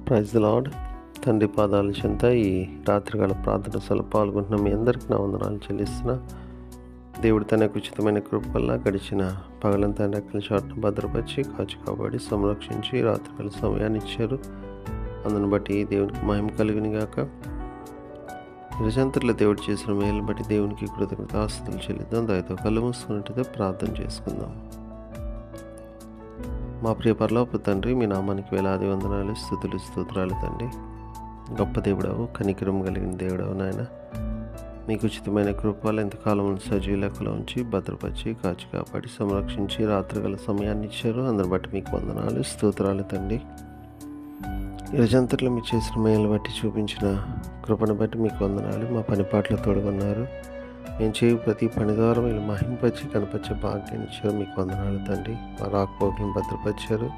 Praise the lord. తండ్రి పాదాల చెంత ఈ రాత్రికాల ప్రార్థన సభలో పాల్గొంటున్న మీ అందరికీ నా వందనాలు చెల్లిస్తున్నా. దేవుడు తనకు ఉచితమైన కృప వల్ల గడిచిన పగలంతా రెక్కల చాటును భద్రపరిచి కాచి కాబడి సంరక్షించి రాత్రికాల సమయాన్ని ఇచ్చారు. అందును బట్టి దేవునికి మహిమ కలిగిన గాక. నిజంతట్లో దేవుడు చేసిన మేలు బట్టి దేవునికి కృతజ్ఞతాస్తుతులు చెల్లిద్దాం. దయతో కళ్ళు మూసుకున్నట్టుగా ప్రార్థన చేసుకుందాం. మా ప్రియ పరలోకపు తండ్రి, మీ నామానికి వేలాది వందనాలు, స్తుతులు, స్తోత్రాలు తండ్రి. గొప్ప దేవుడవు, కనికరం కలిగిన దేవుడవు నాయన. మీకు ఉచితమైన కృపలు ఎంతకాలం సజీవ లెక్కలో ఉంచి భద్రపరిచి కాచి కాపాడి సంరక్షించి రాత్రిగల సమయాన్ని ఇచ్చారు. అందరిని బట్టి మీకు వందనాలు, స్తోత్రాలు తండ్రి. ఈ రోజంతట్లో మీరు చేసిన మేలు బట్టి చూపించిన కృపను బట్టి మీకు వందనాలు. మా పనిపాట్లు తోడుకున్నారు. మేము చేయు ప్రతి పని ద్వారా మీరు మహింపరిచి కనపరిచే భాగ్యాన్ని ఇచ్చారు. మీకు వందనాలు తండ్రి. మా రాకపోకలను భద్రపరిచారు.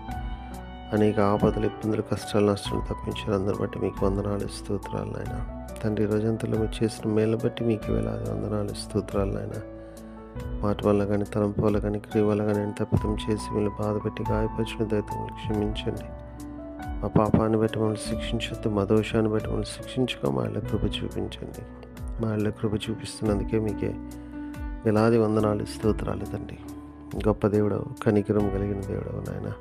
అనేక ఆపదలు, ఇబ్బందులు, కష్టాలు, నష్టాలు తప్పించారు. అందరి బట్టి మీకు వందనాలు, స్తోత్రాలు నాయన. తండ్రి రోజంతలో మీరు చేసిన మేలు బట్టి మీకు వేలాది వందనాలు, స్తోత్రాలు నాయన. మాట వల్ల కానీ, తలంపు వల్ల కానీ, క్రియ వల్ల కానీ తప్పితం చేసి మీరు బాధపెట్టి గాయపరిచిన దయతో మీరు క్షమించండి. మా పాపాన్ని బట్టి మమ్మల్ని శిక్షించొద్దు, మా దోషాన్ని బట్టి మమ్మల్ని శిక్షించుకో. మా ఇళ్ళ కృప చూపించండి. మా ఇళ్ళ కృప చూపిస్తున్నందుకే మీకే వేలాది వందనాలు, స్తోత్రాలు తండ్రి. గొప్ప దేవుడవు, కనికరం కలిగిన దేవుడవు నాయన.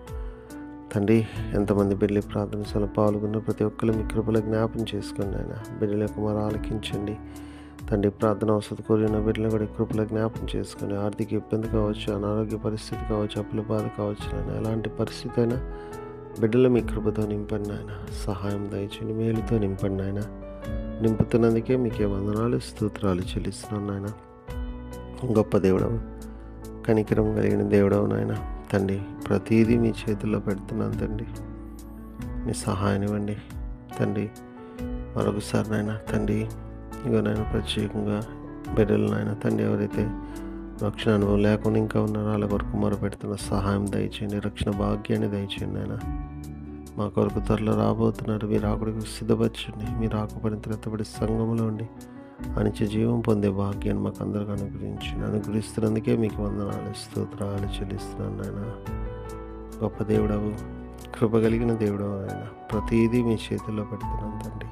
తండ్రి, ఎంతమంది బిడ్డలు ప్రార్థన సభలో పాల్గొన్న ప్రతి ఒక్కరు మీ కృపలో జ్ఞాపం చేసుకోండి నాయన. బిడ్డల యొక్క మొర ఆలకించండి తండ్రి. ప్రార్థన అవసరం కోరిన బిడ్డలు కూడా కృపలో జ్ఞాపం చేసుకొని, ఆర్థిక ఇబ్బంది కావచ్చు, అనారోగ్య పరిస్థితి కావచ్చు, అప్పుల బాధ కావచ్చు నాయన, ఎలాంటి పరిస్థితి అయినా బిడ్డలు మీ కృపతో నింపండి నాయన. సహాయం దయచేయండి, మేలుతో నింపండి నాయన. నింపుతున్నందుకే మీకే వందనాలు, స్తోత్రాలు చెల్లిస్తున్నాను నాయన. గొప్ప దేవుడవు, కనికరం కలిగిన దేవుడవు నాయన. తండ్రి, ప్రతీదీ మీ చేతుల్లో పెడుతున్నాను తండ్రి. మీ సహాయం ఇవ్వండి తండ్రి. మరొకసారి నాయన తండ్రి, ఇగో నాయన ప్రత్యేకంగా బిడ్డలు నాయన తండ్రి, ఎవరైతే రక్షణ అనుభవం లేకుండా ఇంకా ఉన్నారో వాళ్ళ కొరకు మొరపెడుతున్న సహాయం దయచేయండి. రక్షణ భాగ్యాన్ని దయచేయండి నాయన. మా కొరకు త్వరలో రాబోతున్నారు. మీరు ఆకుడికి సిద్ధపరచండి. మీరు ఆకుపడిన రెత్తబడి సంఘంలో ఉండి అనిత్య జీవం పొందే భాగ్యాన్ని మాకు అందరికీ అనుగ్రహిస్తున్నందుకే మీకు వందనాలు, స్తోత్రాలు చెల్లిస్తున్నాను నాయన. గొప్ప దేవుడవు, కృప కలిగిన దేవుడవు నాయన. ప్రతిదీ మీ చేతుల్లో పెడుతున్నాను తండ్రి.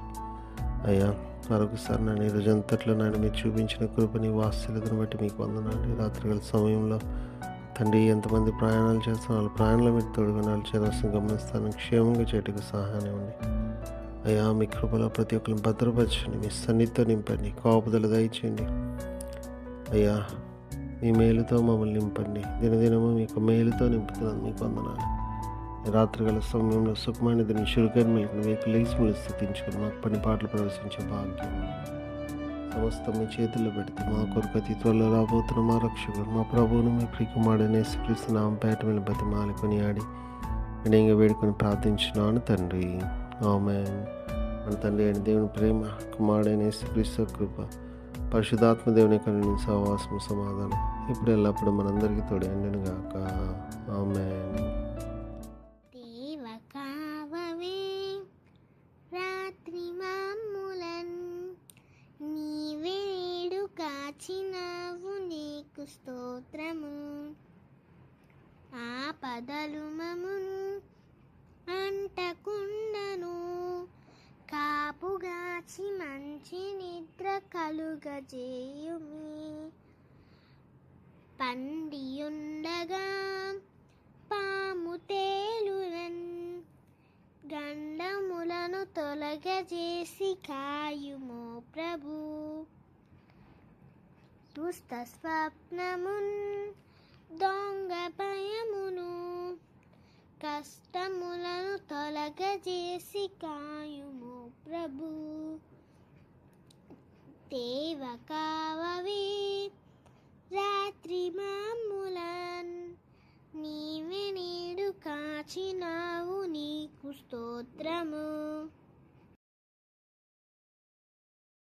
అయ్యా, మరొకసారి నన్ను ఈ రోజంతట్లో నాయన మీరు చూపించిన కృపని, వాత్సల్యతను బట్టి మీకు వందనాలు. రాత్రిగల సమయంలో తండ్రి, ఎంతమంది ప్రయాణాలు చేస్తున్నారు, వాళ్ళ ప్రయాణంలో మీరు తోడుగునాలు చేరవలసిన గమనిస్తాను. క్షేమంగా చేయటకు సహాయం ఇవ్వండి అయ్యా. మీ కృపలో ప్రతి ఒక్కరిని భద్రపరచండి. మీ సన్నిధితో నింపండి, కాపుదల దయచేయండి అయ్యా. మీ మేలుతో మమ్మల్ని నింపండి. దినదినము మీకు మేలుతో నింపుతున్నాను. మీకు వందనాలు. రాత్రిగల సమయంలో సుఖమైన దీన్ని చురుకని మీకు మీకు లేచి మీరు స్థితించుకుని మాకు పని పాటలు ప్రవేశించే భాగ్యం సమస్తం మీ చేతుల్లో పెడితే మా కొరకు అతి త్వరలో రాబోతున్న మా రక్షకుడు, మా ప్రభువును, మీ ప్రియకుమారుడైన యేసుక్రీస్తు నామమున పేరట మిమ్మల్ని బతిమాలుకొని ఆడి వినయంగా వేడుకొని ప్రార్థించున్నాను తండ్రి. ఆమేన్. మన తండ్రి అయిన దేవుని ప్రేమ, కుమారుడైన యేసుక్రీస్తు కృప, పరిశుద్ధాత్మ దేవుని యొక్క సహవాసము, సమాధానం ఇప్పుడు ఎల్లప్పుడూ మనందరికీ తోడే ఉండును గాక. ఆమేన్. కాచినావు నీకు స్తోత్రము. ఆపదలు మమ్మును అంటకుండను, కాపుగాచి మంచి నిద్ర కలుగజేయుమి. పండియుండగా పాము తేలునన్, గండములను తొలగజేసి కాయుమో ప్రభు. దుష్ట స్వప్నమున్, దొంగ భయమును, కష్టములను తొలగజేసి కాయుము ప్రభు. దేవ కావవే రాత్రి మమ్ములన్, నీవే నేడు కాచినావు నీకు స్తోత్రము.